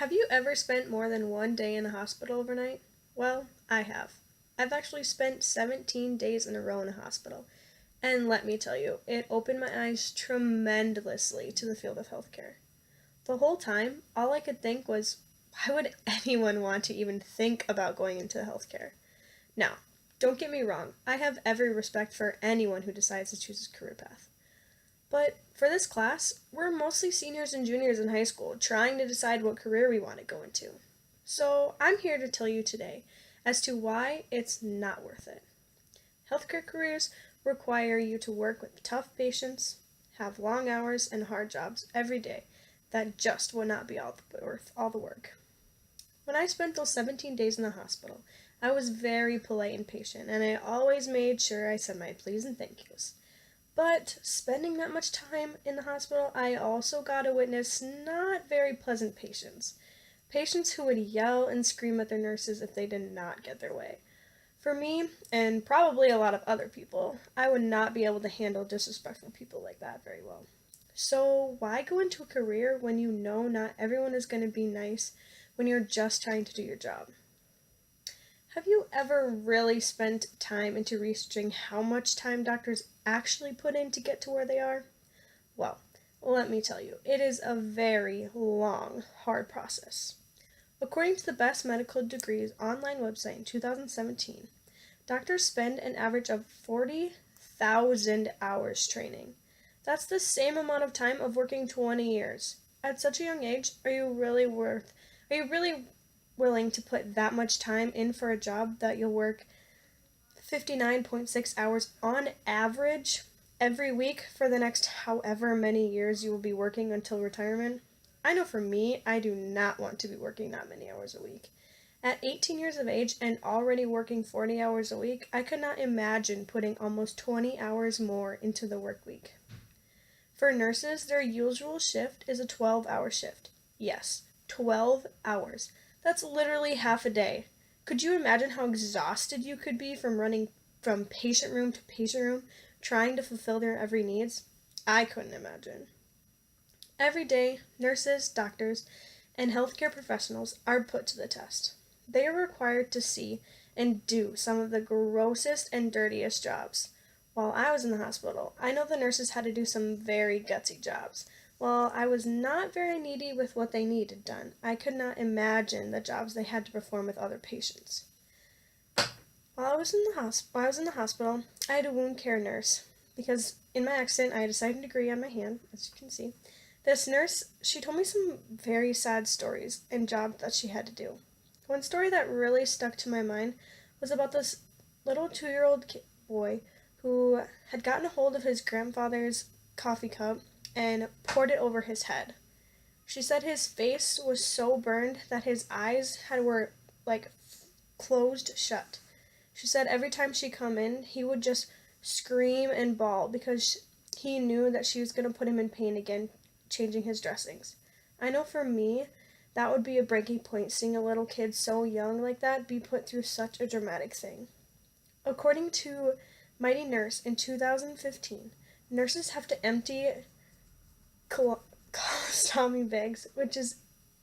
Have you ever spent more than one day in a hospital overnight? Well, I have. I've actually spent 17 days in a row in a hospital. And let me tell you, it opened my eyes tremendously to the field of healthcare. The whole time, all I could think was, why would anyone want to even think about going into healthcare? Now, don't get me wrong, I have every respect for anyone who decides to choose a career path. But for this class, we're mostly seniors and juniors in high school trying to decide what career we want to go into. So I'm here to tell you today as to why it's not worth it. Healthcare careers require you to work with tough patients, have long hours and hard jobs every day that just would not be worth all the work. When I spent those 17 days in the hospital, I was very polite and patient, and I always made sure I said my please and thank yous. But spending that much time in the hospital, I also got to witness not very pleasant patients. Patients who would yell and scream at their nurses if they did not get their way. For me, and probably a lot of other people, I would not be able to handle disrespectful people like that very well. So why go into a career when you know not everyone is going to be nice when you're just trying to do your job? Have you ever really spent time into researching how much time doctors actually put in to get to where they are? Well, let me tell you, it is a very long, hard process. According to the Best Medical Degrees online website in 2017, doctors spend an average of 40,000 hours training. That's the same amount of time of working 20 years. At such a young age, are you really willing to put that much time in for a job that you'll work 59.6 hours on average every week for the next however many years you will be working until retirement? I know for me, I do not want to be working that many hours a week. At 18 years of age and already working 40 hours a week, I could not imagine putting almost 20 hours more into the work week. For nurses, their usual shift is a 12-hour shift. Yes, 12 hours. That's literally half a day. Could you imagine how exhausted you could be from running from patient room to patient room, trying to fulfill their every needs? I couldn't imagine. Every day, nurses, doctors, and healthcare professionals are put to the test. They are required to see and do some of the grossest and dirtiest jobs. While I was in the hospital, I know the nurses had to do some very gutsy jobs. While I was not very needy with what they needed done, I could not imagine the jobs they had to perform with other patients. While I was in the hospital, I had a wound care nurse because in my accident I had a second degree on my hand, as you can see. This nurse, she told me some very sad stories and jobs that she had to do. One story that really stuck to my mind was about this little 2-year-old boy who had gotten a hold of his grandfather's coffee cup and poured it over his head. She said his face was so burned that his eyes were closed shut. She said every time she come in, he would just scream and bawl because he knew that she was going to put him in pain again, changing his dressings. I know for me, that would be a breaking point, seeing a little kid so young like that be put through such a dramatic thing. According to Mighty Nurse in 2015, nurses have to empty colostomy bags, which is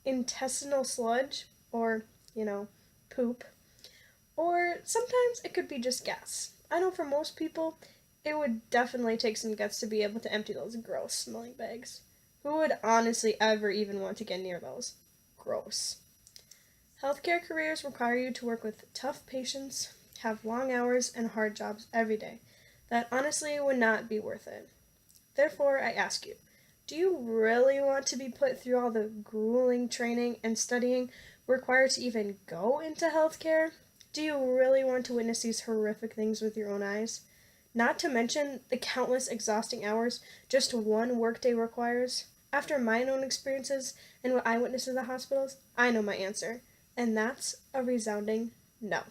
intestinal sludge, or, poop, or sometimes it could be just gas. I know for most people, it would definitely take some guts to be able to empty those gross smelling bags. Who would honestly ever even want to get near those? Gross. Healthcare careers require you to work with tough patients, have long hours, and hard jobs every day. That honestly would not be worth it. Therefore, I ask you, do you really want to be put through all the grueling training and studying required to even go into healthcare? Do you really want to witness these horrific things with your own eyes? Not to mention the countless exhausting hours just one workday requires? After my own experiences and what I witnessed in the hospitals, I know my answer, and that's a resounding no.